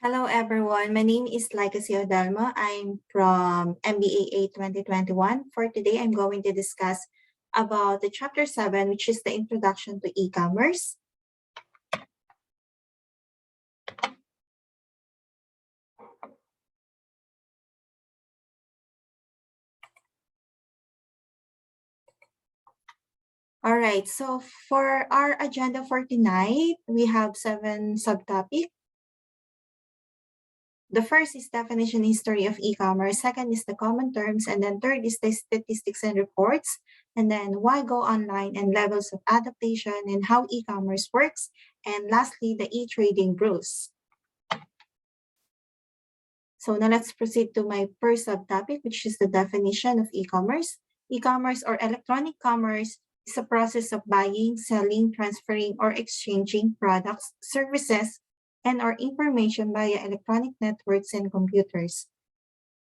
Hello, everyone. My name is Lycasio Odelmo. I'm from MBAA 2021. For today, I'm going to discuss about the Chapter 7, which is the Introduction to E-Commerce. All right, so for our agenda for tonight, we have 7 subtopics. The first is definition history of e-commerce. Second is the common terms. And then third is the statistics and reports. And then why go online and levels of adaptation and how e-commerce works. And lastly, the e-trading rules. So now let's proceed to my first subtopic, which is the definition of e-commerce. E-commerce or electronic commerce is a process of buying, selling, transferring, or exchanging products, services, and or information via electronic networks and computers.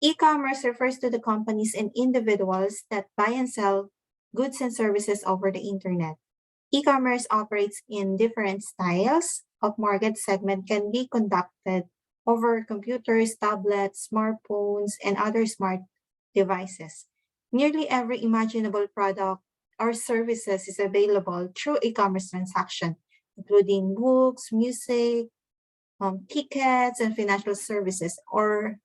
E-commerce refers to the companies and individuals that buy and sell goods and services over the internet. E-commerce operates in different styles of market segment, can be conducted over computers, tablets, smartphones, and other smart devices. Nearly every imaginable product or services is available through e-commerce transaction, including books, music, tickets, and financial services. Or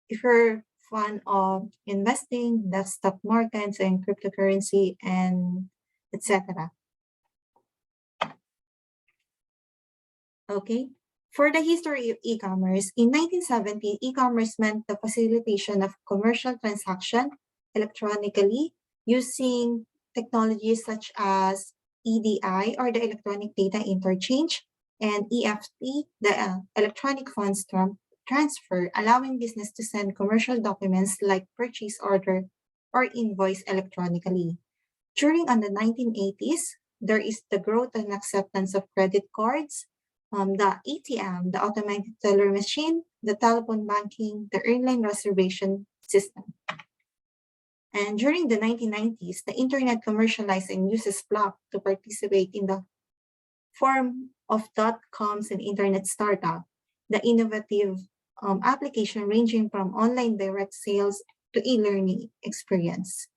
if you're fan of investing, the stock markets and cryptocurrency and etc. Okay. For the history of e-commerce, in 1970, e-commerce meant the facilitation of commercial transaction electronically using technologies such as EDI or the electronic data interchange and EFT, the electronic funds transfer, allowing business to send commercial documents like purchase order or invoice electronically. During the 1980s, there is the growth and acceptance of credit cards, the ATM, the automated teller machine, the telephone banking, the airline reservation system. And during the 1990s, the internet commercialized and uses block to participate in the form of .coms and internet startup, the innovative application ranging from online direct sales to e-learning experience.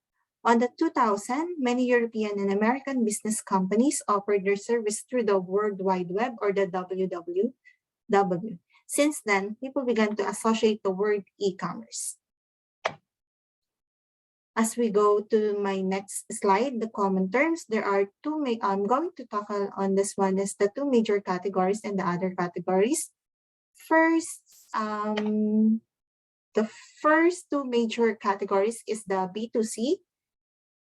On the 2000, many European and American business companies offered their service through the World Wide Web or the WWW. Since then, people began to associate the word e-commerce. As we go to my next slide, the common terms, there are I'm going to tackle on this one is the 2 major categories and the other categories. First, the first 2 major categories is the B2C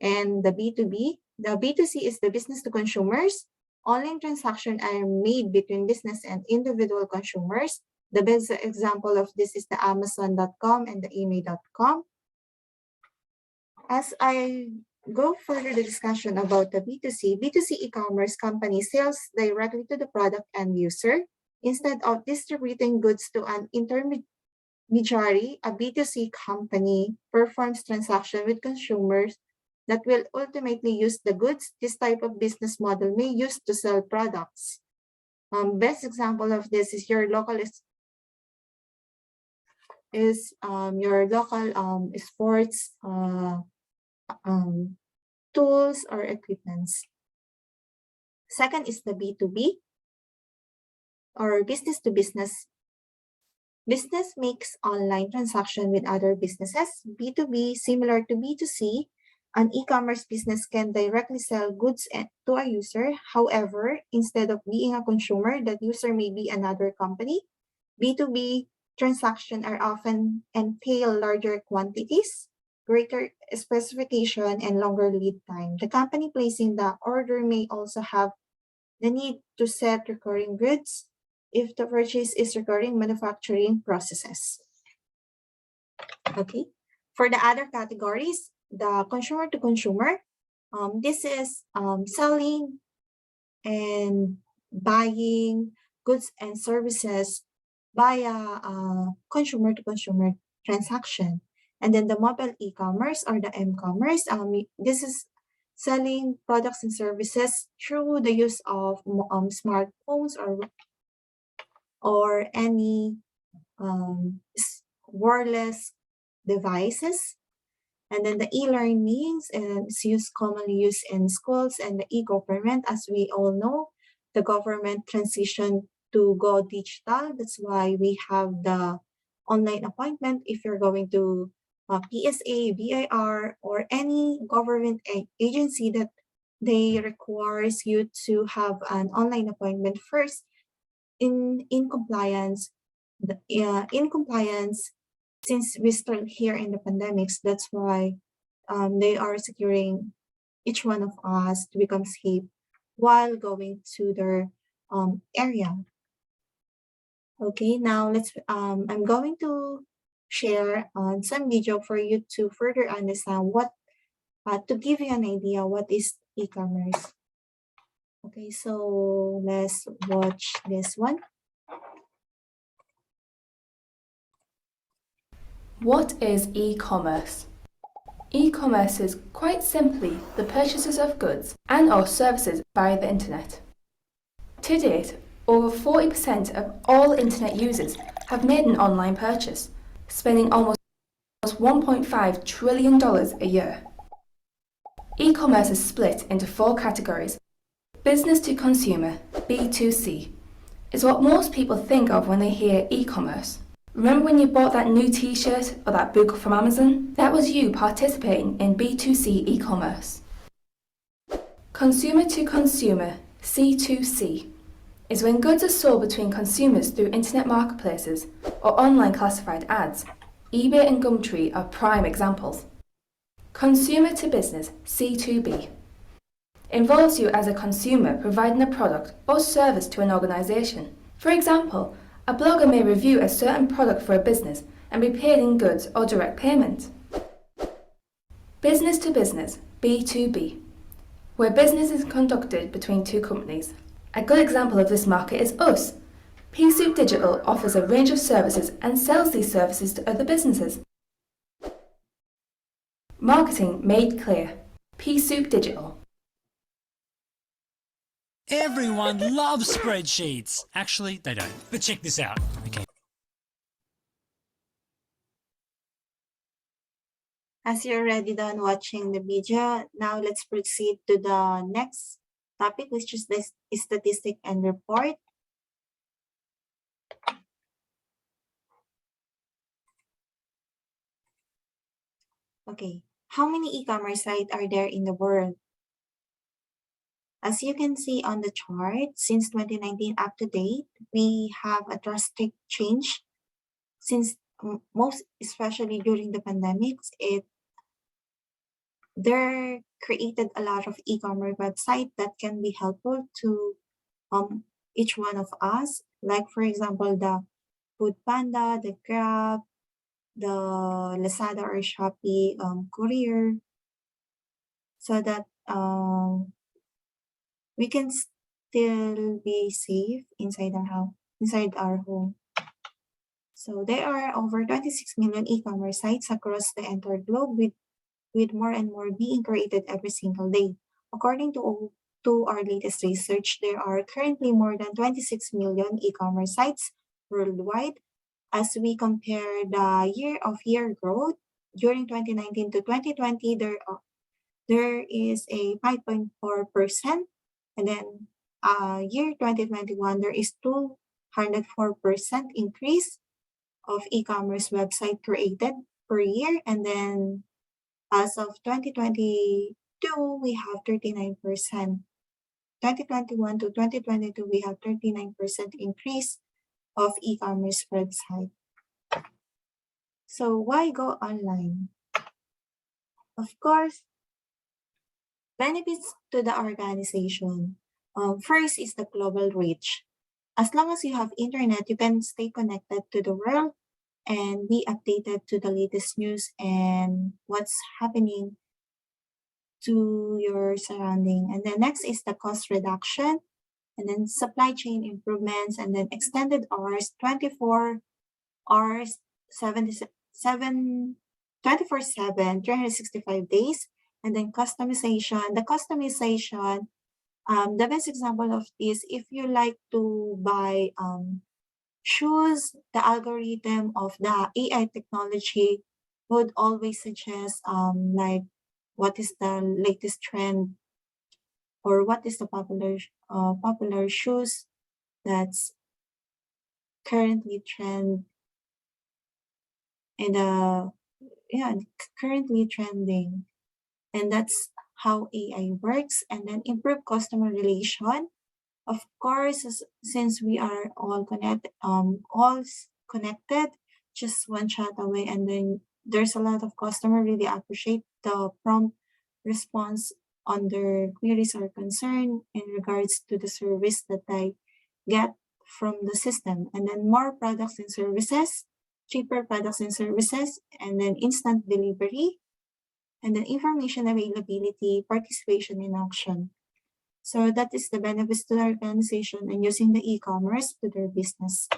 and the B2B. The B2C is the business to consumers. Online transactions are made between business and individual consumers. The best example of this is the Amazon.com and the eMay.com. As I go further the discussion about the B2C e-commerce company sells directly to the product end user. Instead of distributing goods to an intermediary, a B2C company performs transaction with consumers that will ultimately use the goods. This type of business model may use to sell products. Best example of this is your local sports tools or equipments. Second is the B2B or business to business. Business makes online transaction with other businesses. B2B, similar to B2C, an e-commerce business can directly sell goods to a user. However, instead of being a consumer, that user may be another company. B2B transactions are often entail larger quantities, greater specification, and longer lead time. The company placing the order may also have the need to set recurring goods if the purchase is recurring manufacturing processes. Okay. For the other categories, the consumer to consumer, this is selling and buying goods and services via consumer to consumer transaction. And then the mobile e-commerce or the m-commerce, this is selling products and services through the use of smartphones or any wireless devices. And then the e-learnings is commonly used in schools, and the e-government, as we all know, the government transition to go digital. That's why we have the online appointment. If you're going to PSA, BIR, or any government agency that they requires you to have an online appointment first in compliance. In compliance, since we're still here in the pandemics, that's why they are securing each one of us to become safe while going to their area. Okay, now I'm going to share some video for you to further understand to give you an idea what is e-commerce. Okay, so let's watch this one. What is e-commerce? E-commerce is quite simply the purchases of goods and or services via the internet. To date, over 40% of all internet users have made an online purchase, spending almost $1.5 trillion a year. E-commerce is split into 4 categories. Business to consumer, B2C, is what most people think of when they hear e-commerce. Remember when you bought that new t-shirt or that book from Amazon? That was you participating in B2C e-commerce. Consumer to consumer, C2C, is when goods are sold between consumers through internet marketplaces or online classified ads. eBay and Gumtree are prime examples. Consumer to business, C2B, involves you as a consumer providing a product or service to an organization. For example, a blogger may review a certain product for a business and be paid in goods or direct payment. Business to business, B2B, where business is conducted between 2 companies. A good example of this market is us. P-Soup Digital offers a range of services and sells these services to other businesses. Marketing made clear. P-Soup Digital. Everyone loves spreadsheets. Actually, they don't. But check this out. Okay. As you're already done watching the video, now let's proceed to the next topic, which is the statistic and report. Okay, how many e-commerce sites are there in the world? As you can see on the chart, since 2019 up to date, we have a drastic change. Since most, especially during the pandemics, there created a lot of e-commerce websites that can be helpful to each one of us. Like for example, the Food Panda, the Grab, the Lazada or Shopee courier, so that we can still be safe inside our house, inside our home. So there are over 26 million e-commerce sites across the entire globe, with more and more being created every single day. According to our latest research, there are currently more than 26 million e-commerce sites worldwide. As we compare the year-of-year growth during 2019 to 2020, there is a 5.4%, and then year 2021 there is 204% increase of e-commerce website created per year, and then as of 2022 we have 39%. 2021 to 2022 we have 39% increase of e-commerce website. So why go online? Of course, benefits to the organization. First is the global reach. As long as you have internet, you can stay connected to the world and be updated to the latest news and what's happening to your surrounding. And then next is the cost reduction, and then supply chain improvements, and then extended hours, 24 hours, 24/7, 365 days, and then customization. The best example of this, if you like to buy shoes, the algorithm of the AI technology would always suggest like what is the latest trend or what is the popular shoes that's currently trend in the currently trending. And that's how AI works. And then improve customer relation. Of course, since we are connected, just one chat away, and then there's a lot of customer really appreciate the prompt response on their queries or concern in regards to the service that they get from the system. And then more products and services, cheaper products and services, and then instant delivery, and then information availability, participation in auction. So that is the benefits to the organization and using the e-commerce to their business.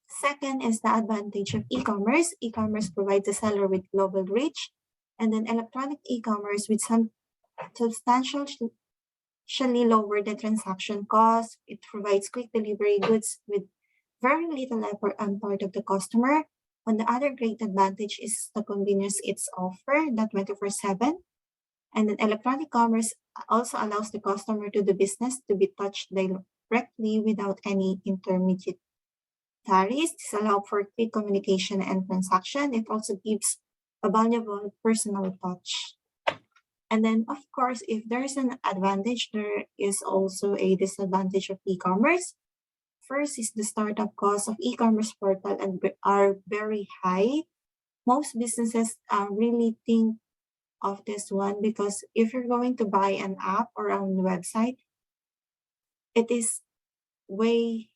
Second is the advantage of e-commerce. E-commerce provides a seller with global reach, and then electronic e-commerce with some substantially lower the transaction cost. It provides quick delivery goods with very little effort on part of the customer. On the other great advantage is the convenience it's offer, the 24/7. And then electronic commerce also allows the customer to do business to be touched directly without any intermediaries. This allows for quick communication and transaction. It also gives a valuable personal touch. And then, of course, if there's an advantage, there is also a disadvantage of e-commerce. First is the startup costs of e-commerce portal are very high. Most businesses really think of this one because if you're going to buy an app or a website, it is way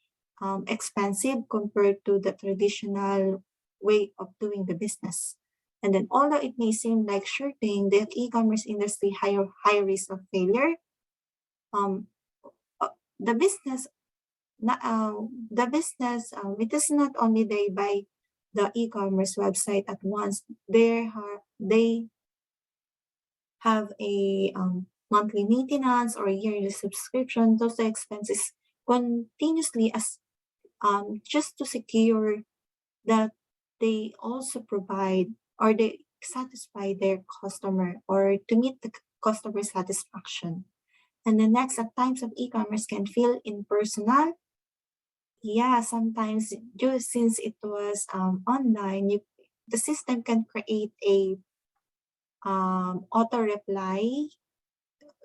expensive compared to the traditional way of doing the business. And then although it may seem like sure thing, the e-commerce industry high risk of failure. Um, the business, it is not only they buy the e-commerce website at once. They have a monthly maintenance or yearly subscription. Those are expenses continuously as just to secure that they also provide or they satisfy their customer or to meet the customer satisfaction. And the next, at times of e-commerce can feel impersonal. Yeah, sometimes just since it was online, the system can create a auto reply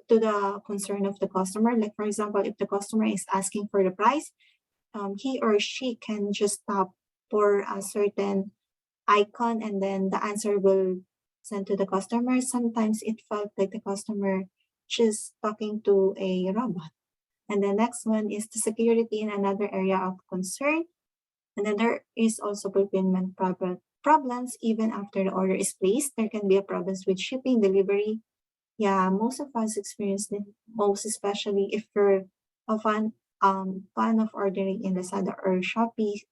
to the concern of the customer. Like for example, if the customer is asking for the price, he or she can just tap for a certain icon and then the answer will send to the customer. Sometimes it felt like the customer just talking to a robot. And the next one is the security in another area of concern. And then there is also fulfillment problems even after the order is placed. There can be a problems with shipping, delivery. Yeah, most of us experience it, most especially if you're a fan of ordering in Lazada or Shopee.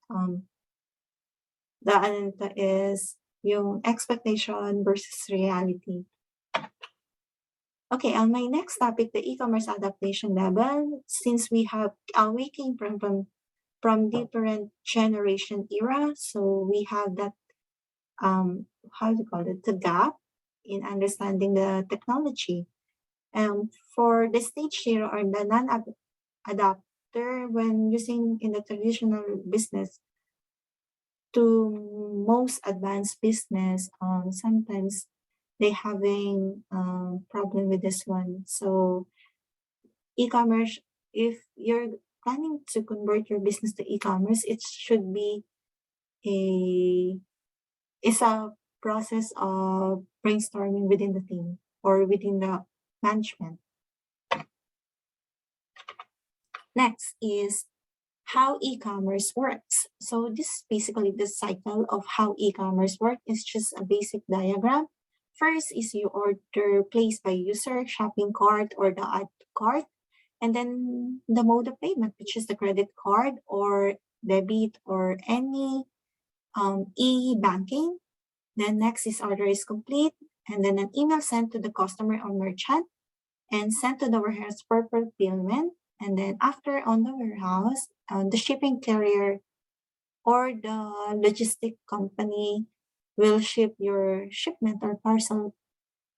The ano is yung expectation versus reality. Okay, on my next topic, the e-commerce adaptation level. Since we came from different generation era, so we have that how do you call it, the gap in understanding the technology. For the stage zero or the non-adapter, when using in the traditional business to most advanced business, sometimes they having problem with this one. So e-commerce, if you're planning to convert your business to e-commerce, it should be it's a process of brainstorming within the team or within the management. Next is how e-commerce works. So this is basically the cycle of how e-commerce works. It's just a basic diagram. First is you order placed by user, shopping cart or the ad cart, and then the mode of payment, which is the credit card or debit or any e-banking. Then next is order is complete, and then an email sent to the customer or merchant and sent to the warehouse for fulfillment. And then after on the warehouse, the shipping carrier or the logistic company will ship your shipment or parcel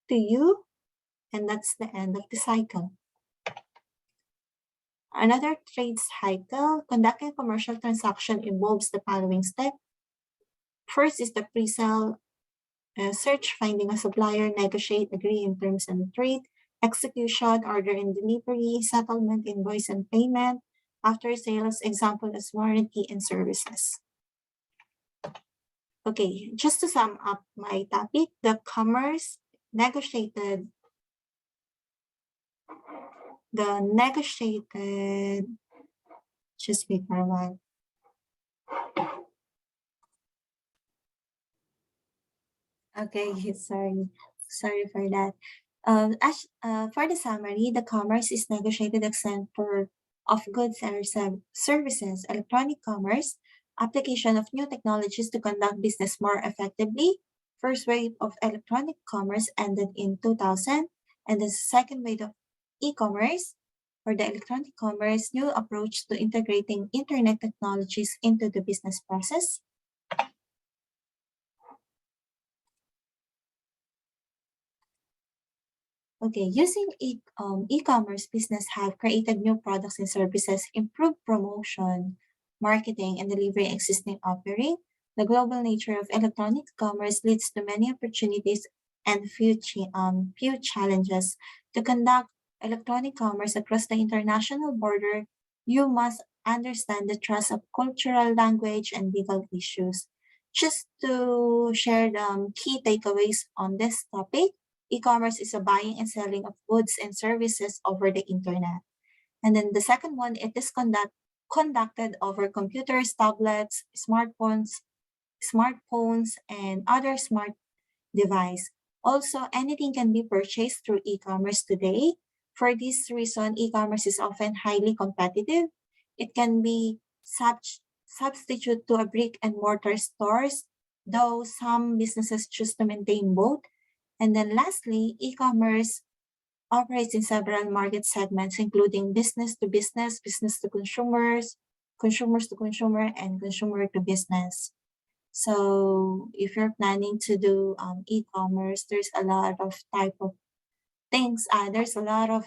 to you, and that's the end of the cycle. Another trade cycle, conducting a commercial transaction involves the following step. First is the pre-sale, search, finding a supplier, negotiate, agree in terms and trade, execution, order and delivery, settlement, invoice and payment, after sales, example as warranty and services. Okay, just to sum up my topic, the commerce negotiated, just wait for a while. Okay, sorry for that. For the summary, the commerce is negotiated example of goods and services, electronic commerce, application of new technologies to conduct business more effectively. First wave of electronic commerce ended in 2000, and the second wave of e-commerce or the electronic commerce, new approach to integrating internet technologies into the business process. Okay, using e-commerce business have created new products and services, improved promotion, marketing, and delivering existing offering. The global nature of electronic commerce leads to many opportunities and few challenges. To conduct electronic commerce across the international border, you must understand the trust of cultural, language, and legal issues. Just to share the key takeaways on this topic, e-commerce is a buying and selling of goods and services over the internet. And then the second one, it is conducted over computers, tablets, smartphones, and other smart device. Also, anything can be purchased through e-commerce today. For this reason, e-commerce is often highly competitive. It can be substitute to a brick and mortar stores, though some businesses choose to maintain both. And then lastly, e-commerce operates in several market segments, including business to business, business to consumers, consumers to consumer, and consumer to business. So if you're planning to do e-commerce, there's a lot of type of things. There's a lot of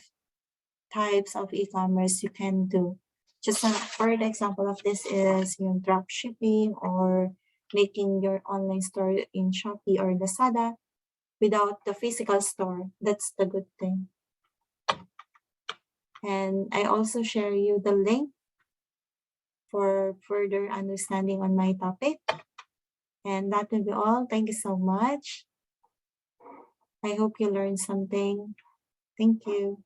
types of e-commerce you can do. Just for the example of this is drop shipping or making your online store in Shopee or Lazada without the physical store. That's the good thing. And I also share you the link for further understanding on my topic. And that will be all. Thank you so much. I hope you learned something. Thank you.